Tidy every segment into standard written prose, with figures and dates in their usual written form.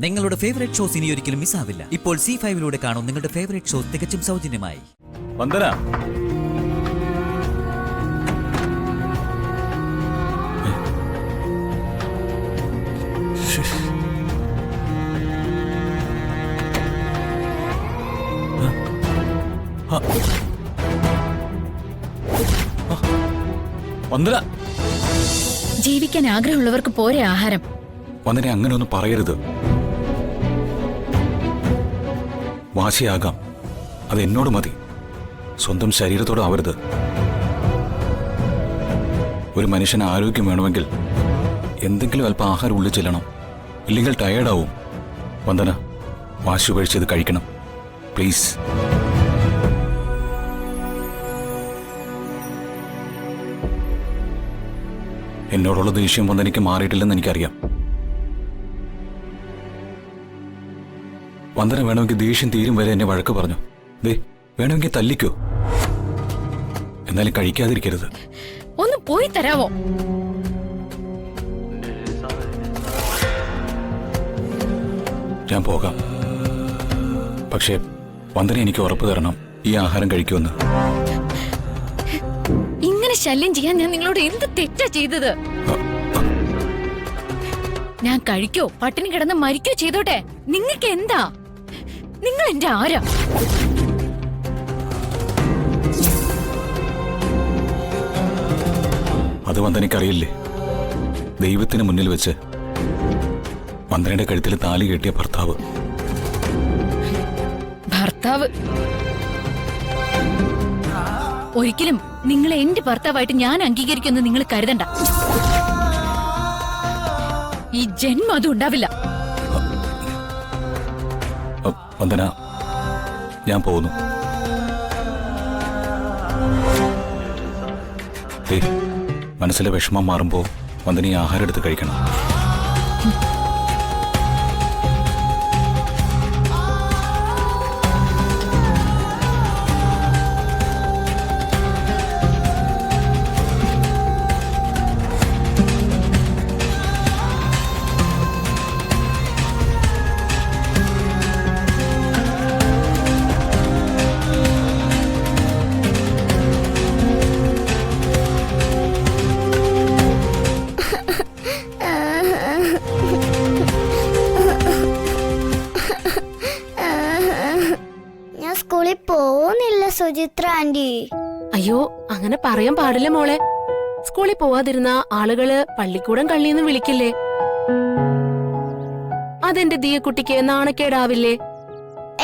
നിങ്ങളുടെ favourite shows ഇനി ഒരിക്കലും മിസ്സാവില്ല. ഇപ്പോൾ C5 കാണും നിങ്ങളുടെ ഫേവറേറ്റ് ഷോസ് തികച്ചും സൗജന്യമായി. വന്ദന, വന്ദന, ജീവിക്കാൻ ആഗ്രഹമുള്ളവർക്ക് പോരെ ആഹാരം. വന്ദനെ അങ്ങനെ ഒന്നും പറയരുത്. വാശിയാകാം, അത് എന്നോട് മതി, സ്വന്തം ശരീരത്തോട് ആവരുത്. ഒരു മനുഷ്യന് ആരോഗ്യം വേണമെങ്കിൽ എന്തെങ്കിലും അല്പം ആഹാരം ഉള്ളിൽ ചെല്ലണം, ഇല്ലെങ്കിൽ ടയേർഡാവും. വന്ദന, വാശി ഉപേക്ഷിച്ചത് കഴിക്കണം പ്ലീസ്. എന്നോടുള്ള ദേഷ്യം വന്ദനയ്ക്ക് മാറിയിട്ടില്ലെന്ന് എനിക്കറിയാം. വന്ദന വേണമെങ്കിൽ ദേഷ്യം തീരും വരെ എന്നെ വഴക്ക് പറഞ്ഞു. ദേ, വേണമെങ്കിൽ തല്ലിക്കോ, എന്നാലും കഴിക്കാതിരിക്കരുത്. ഒന്ന് പോയി തരാവോ? ഞാൻ പോകാം, പക്ഷേ വന്ദന എനിക്ക് ഉറപ്പ് തരണം ഈ ആഹാരം കഴിക്കുമെന്ന്. ഇങ്ങനെ ശല്യം ചെയ്യാൻ ഞാൻ നിങ്ങളോട് എന്ത് തെറ്റാ ചെയ്തത്? ഞാൻ കഴിക്കോ പട്ടിണി കിടന്ന് മരിക്കോ ചെയ്തോട്ടെ, നിങ്ങൾക്ക് എന്താ? നിങ്ങൾ എന്റെ ആരാ? അത് വന്ദനയ്ക്കറിയില്ലേ? ദൈവത്തിന് മുന്നിൽ വെച്ച് വന്ദനയുടെ കഴുത്തിൽ താലി കെട്ടിയ ഭർത്താവ്. ഭർത്താവ്? ഒരിക്കലും നിങ്ങളെ എന്റെ ഭർത്താവായിട്ട് ഞാൻ അംഗീകരിക്കുമെന്ന് നിങ്ങൾ കരുതണ്ട. ഈ ജന്മം അതും ഉണ്ടാവില്ല. വന്ദന, ഞാൻ പോകുന്നു. മനസ്സിലെ വിഷമം മാറുമ്പോ വന്ദന ഈ ആഹാരം എടുത്ത് കഴിക്കണം. സ്കൂളിൽ പോകുന്നില്ല സുചിത്ര ആന്റി. അയ്യോ, അങ്ങനെ പറയാൻ പാടില്ല മോളെ. സ്കൂളിൽ പോവാതിരുന്ന ആളുകള് പള്ളിക്കൂടം കള്ളിന്ന് വിളിക്കില്ലേ? അതെന്റെ ദിയക്കുട്ടിക്ക് നാണക്കേടാവില്ലേ?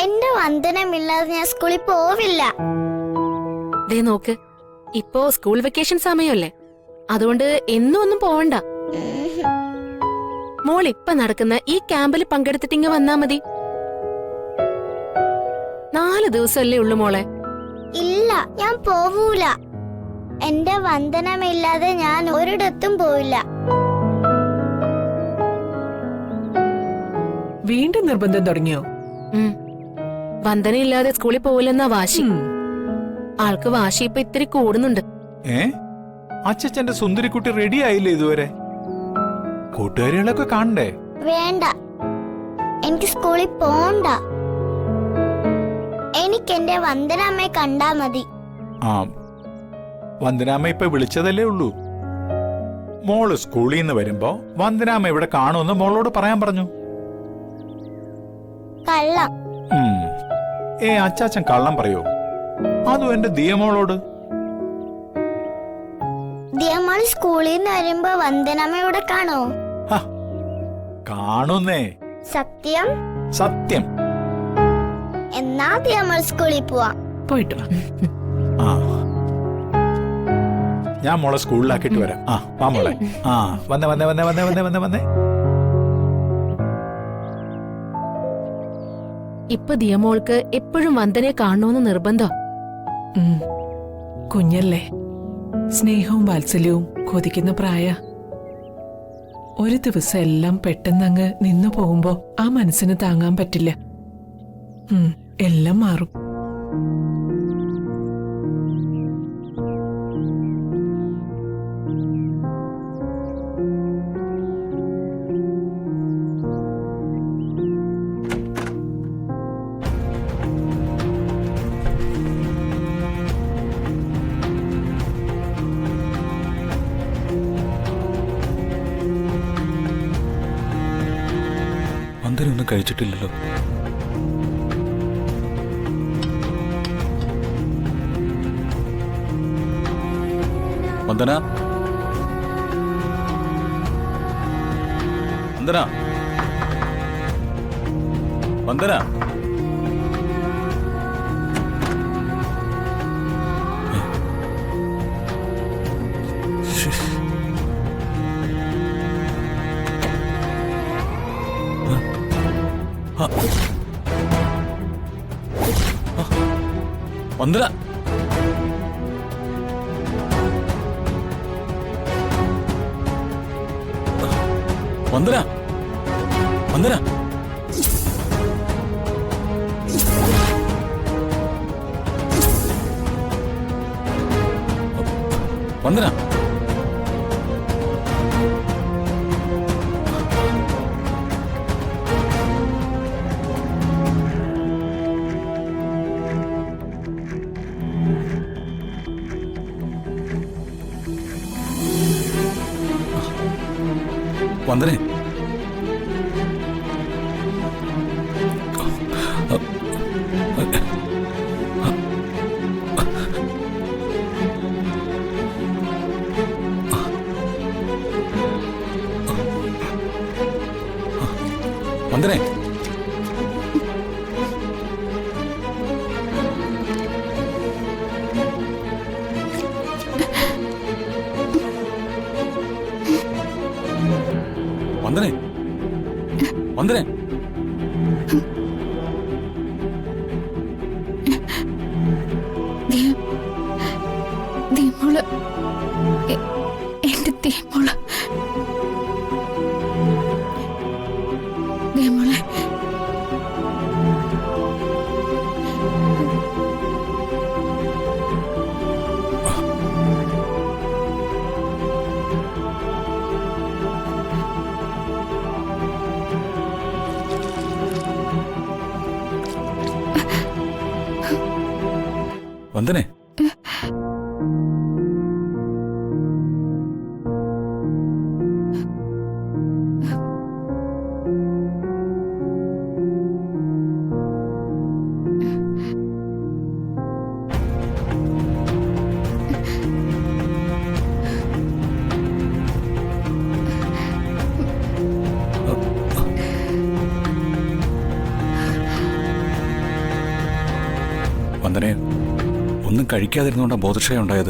എന്റെ വന്ദനമില്ലാതെ ഞാൻ സ്കൂളിൽ പോവില്ല. ദേ നോക്ക്, ഇപ്പോ സ്കൂൾ വെക്കേഷൻ സമയമല്ലേ, അതുകൊണ്ട് എന്നും ഒന്നും പോവണ്ട. മോൾ ഇപ്പൊ നടക്കുന്ന ഈ ക്യാമ്പിൽ പങ്കെടുത്തിട്ടിങ്ങ വന്നാ മതി. 4 ദിവസമല്ലേ ഉള്ളു മോളെ. ഇല്ല, ഞാൻ പോവൂല. എന്റെ വന്ദനമില്ലാതെ ഞാൻ ഒരിടത്തും പോവില്ല. വീണ്ടും നിർബന്ധം തുടങ്ങിയോ? വന്ദനയില്ലാതെ സ്കൂളിൽ പോവില്ലെന്നാ വാശി. ആൾക്ക് വാശി ഇപ്പൊ ഇത്തിരി കൂടുന്നുണ്ട്. അച്ഛന്റെ സുന്ദരിക്കുട്ടി റെഡി ആയില്ലേ ഇതുവരെ? കൂട്ടുകാരികളൊക്കെ കാണണ്ടേ? വേണ്ട, എനിക്ക് സ്കൂളിൽ പോണ്ട. എനിക്ക് എന്റെ വന്ദനാമ്മയെ കണ്ടാ മതി. ആ, വന്ദനാമ്മ ഇപ്പൊ വിളിച്ചതല്ലേ ഉള്ളൂ. മോള് സ്കൂളിൽ നിന്ന് വരുമ്പോ വന്ദനാമ്മ ഇവിടെ കാണുമെന്ന് മോളോട് പറയാൻ പറഞ്ഞു. കള്ളം. അച്ചാച്ചൻ കള്ളം പറയോ? അതും എന്റെ ദിയമോളോട്. ദിയമോൾ സ്കൂളിൽ നിന്ന് വരുമ്പോ വന്ദനാമ്മ ഇവിടെ കാണോ? കാണുന്നേ. സത്യം? സത്യം. എന്നാ ദിയമോൾ സ്കൂളിൽ പോവാം. പോയിട്ട് വാ. ഞാൻ മോളെ സ്കൂളിലാക്കിട്ട് വരാം. വാ മോളെ. വന്നേ വന്നേ വന്നേ വന്നേ വന്നേ വന്നേ വന്നേ. ഇപ്പൊ ദിയമോൾക്ക് എപ്പോഴും വന്ദനെ കാണണമെന്ന് നിർബന്ധം. കുഞ്ഞല്ലേ, സ്നേഹവും വാത്സല്യവും കൊതിക്കുന്ന പ്രായ. ഒരു ദിവസം എല്ലാം പെട്ടെന്നങ്ങ് നിന്നു പോകുമ്പോ ആ മനസ്സിന് താങ്ങാൻ പറ്റില്ല. എല്ലാം മാറും. വന്ദന ഒന്നും കഴിച്ചിട്ടില്ലല്ലോ. വന്ദന, വന്ദന, വന്ദന. വന്ദന, വന്ദന, വന്ദന. വന്ദന, വന്ദനെ. വന്ദനെ, വന്ദനെ, വന്ദനെ. ദീമോള് എന്റെ ദീമോള് ദീമോളെ വന്ദനെ. വന്ദനെ, ഒന്നും കഴിക്കാതിരുന്നോണ്ടാ ബോധക്ഷയം ഉണ്ടായത്.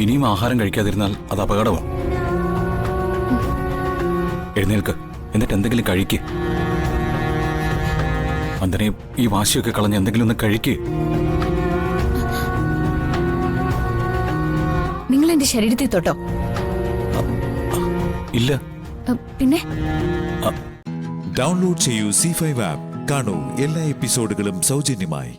ഇനിയും ആഹാരം കഴിക്കാതിരുന്നാൽ അത് അപകടമാണ്. എഴുന്നേൽക്ക്, എന്നിട്ട് എന്തെങ്കിലും കഴിക്ക്. വന്ദനെ, ഈ വാശിയൊക്കെ കളഞ്ഞ് എന്തെങ്കിലും ഒന്ന് കഴിക്ക്. നിങ്ങൾ എന്റെ ശരീരത്തിൽ തൊട്ടോ? ഇല്ല. പിന്നെ ഡൗൺലോഡ് ചെയ്യൂ C5 ആപ്പ്. കാണൂ എല്ലാ എപ്പിസോഡുകളും സൗജന്യമായി.